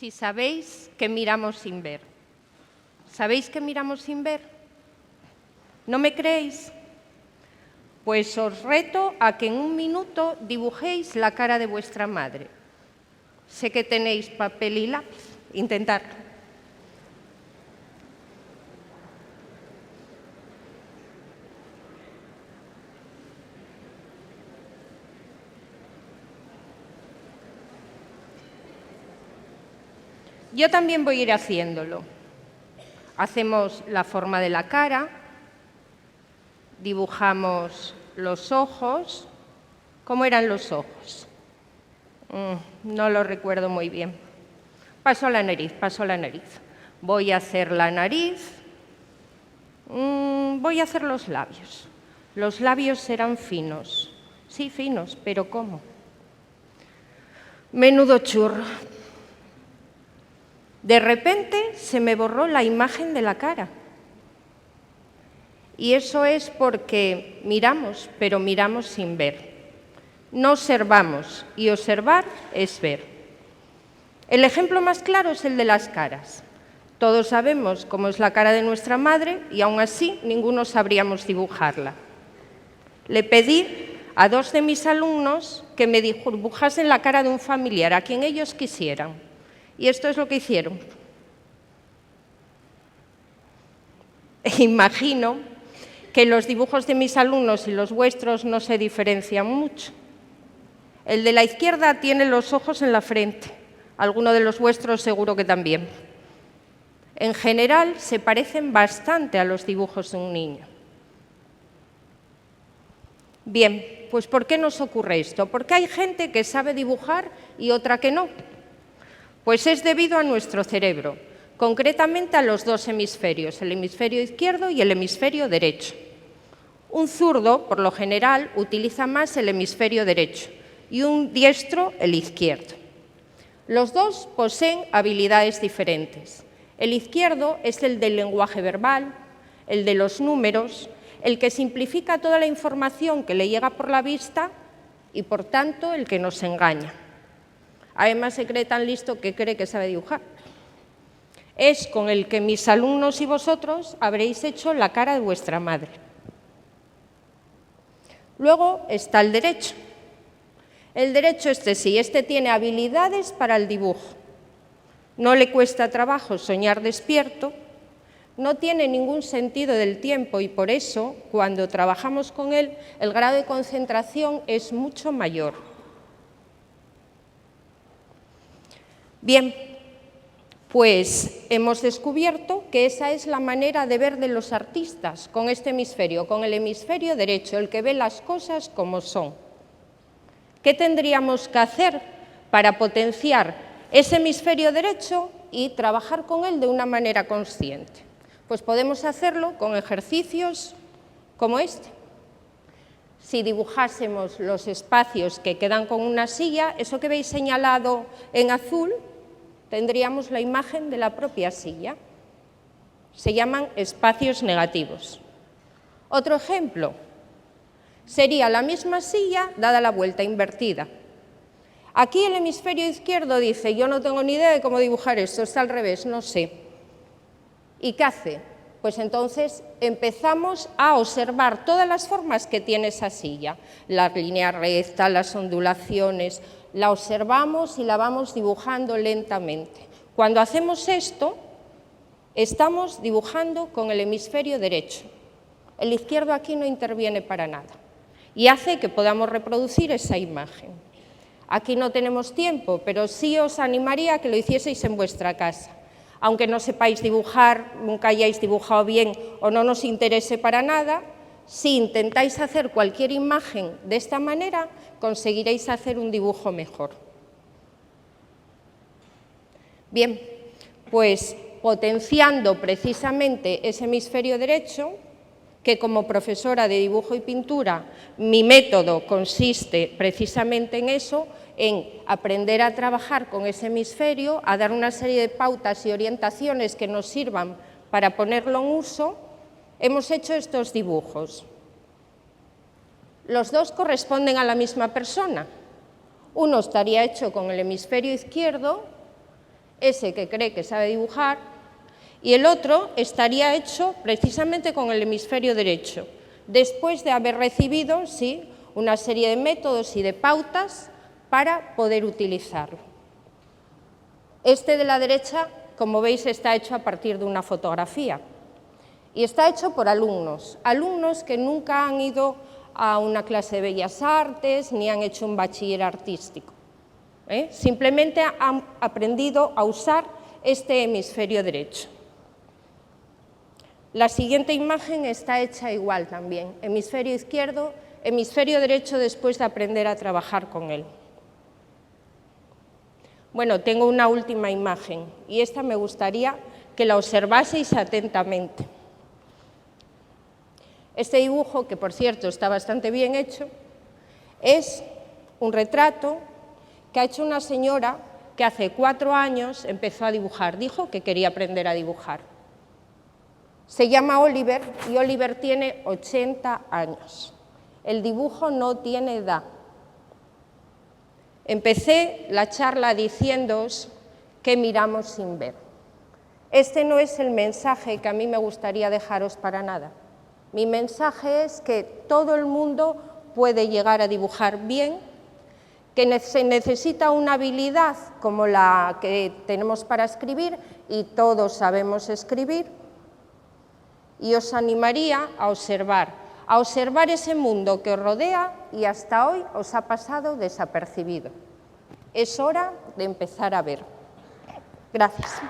si sabéis que miramos sin ver. ¿Sabéis que miramos sin ver? ¿No me creéis? Pues os reto a que en un minuto dibujéis la cara de vuestra madre. Sé que tenéis papel y lápiz. Intentadlo. Yo también voy a ir haciéndolo. Hacemos la forma de la cara, dibujamos los ojos. ¿Cómo eran los ojos? No lo recuerdo muy bien. Paso a la nariz. Voy a hacer la nariz. Voy a hacer los labios. Los labios serán finos. Sí, finos, pero ¿cómo? Menudo churro. De repente se me borró la imagen de la cara. Y eso es porque miramos, pero miramos sin ver. No observamos, y observar es ver. El ejemplo más claro es el de las caras. Todos sabemos cómo es la cara de nuestra madre y aún así ninguno sabríamos dibujarla. Le pedí a 2 de mis alumnos que me dibujasen la cara de un familiar, a quien ellos quisieran. Y esto es lo que hicieron. Imagino que los dibujos de mis alumnos y los vuestros no se diferencian mucho. El de la izquierda tiene los ojos en la frente. Alguno de los vuestros seguro que también. En general, se parecen bastante a los dibujos de un niño. Bien, pues ¿por qué nos ocurre esto? ¿Por qué hay gente que sabe dibujar y otra que no? Pues es debido a nuestro cerebro, concretamente a los 2 hemisferios, el hemisferio izquierdo y el hemisferio derecho. Un zurdo, por lo general, utiliza más el hemisferio derecho y un diestro el izquierdo. Los dos poseen habilidades diferentes. El izquierdo es el del lenguaje verbal, el de los números, el que simplifica toda la información que le llega por la vista y, por tanto, el que nos engaña. Además, se cree tan listo que cree que sabe dibujar. Es con el que mis alumnos y vosotros habréis hecho la cara de vuestra madre. Luego está el derecho. El derecho, sí, tiene habilidades para el dibujo. No le cuesta trabajo soñar despierto, no tiene ningún sentido del tiempo y por eso, cuando trabajamos con él, el grado de concentración es mucho mayor. Bien, pues hemos descubierto que esa es la manera de ver de los artistas, con este hemisferio, con el hemisferio derecho, el que ve las cosas como son. ¿Qué tendríamos que hacer para potenciar ese hemisferio derecho y trabajar con él de una manera consciente? Pues podemos hacerlo con ejercicios como este. Si dibujásemos los espacios que quedan con una silla, eso que veis señalado en azul, tendríamos la imagen de la propia silla. Se llaman espacios negativos. Otro ejemplo sería la misma silla dada la vuelta, invertida. Aquí el hemisferio izquierdo dice, yo no tengo ni idea de cómo dibujar esto, está al revés, no sé. ¿Y qué hace? Pues entonces empezamos a observar todas las formas que tiene esa silla, la línea recta, las ondulaciones, la observamos y la vamos dibujando lentamente. Cuando hacemos esto, estamos dibujando con el hemisferio derecho. El izquierdo aquí no interviene para nada y hace que podamos reproducir esa imagen. Aquí no tenemos tiempo, pero sí os animaría a que lo hicieseis en vuestra casa. Aunque no sepáis dibujar, nunca hayáis dibujado bien o no nos interese para nada, si intentáis hacer cualquier imagen de esta manera, conseguiréis hacer un dibujo mejor. Bien, pues potenciando precisamente ese hemisferio derecho, que como profesora de dibujo y pintura, mi método consiste precisamente en eso, en aprender a trabajar con ese hemisferio, a dar una serie de pautas y orientaciones que nos sirvan para ponerlo en uso, hemos hecho estos dibujos. Los dos corresponden a la misma persona. Uno estaría hecho con el hemisferio izquierdo ese que cree que sabe dibujar, y el otro estaría hecho precisamente con el hemisferio derecho, después de haber recibido, sí, una serie de métodos y de pautas para poder utilizarlo. Este de la derecha, como veis, está hecho a partir de una fotografía y está hecho por alumnos que nunca han ido a una clase de bellas artes ni han hecho un bachiller artístico. Simplemente han aprendido a usar este hemisferio derecho. La siguiente imagen está hecha igual también, hemisferio izquierdo, hemisferio derecho después de aprender a trabajar con él. Bueno, tengo una última imagen y esta me gustaría que la observaseis atentamente. Este dibujo, que por cierto está bastante bien hecho, es un retrato que ha hecho una señora que hace 4 años empezó a dibujar, dijo que quería aprender a dibujar. Se llama Oliver y Oliver tiene 80 años. El dibujo no tiene edad. Empecé la charla diciéndoos que miramos sin ver. Este no es el mensaje que a mí me gustaría dejaros para nada. Mi mensaje es que todo el mundo puede llegar a dibujar bien, que se necesita una habilidad como la que tenemos para escribir, y todos sabemos escribir, y os animaría a observar ese mundo que os rodea y hasta hoy os ha pasado desapercibido. Es hora de empezar a ver. Gracias.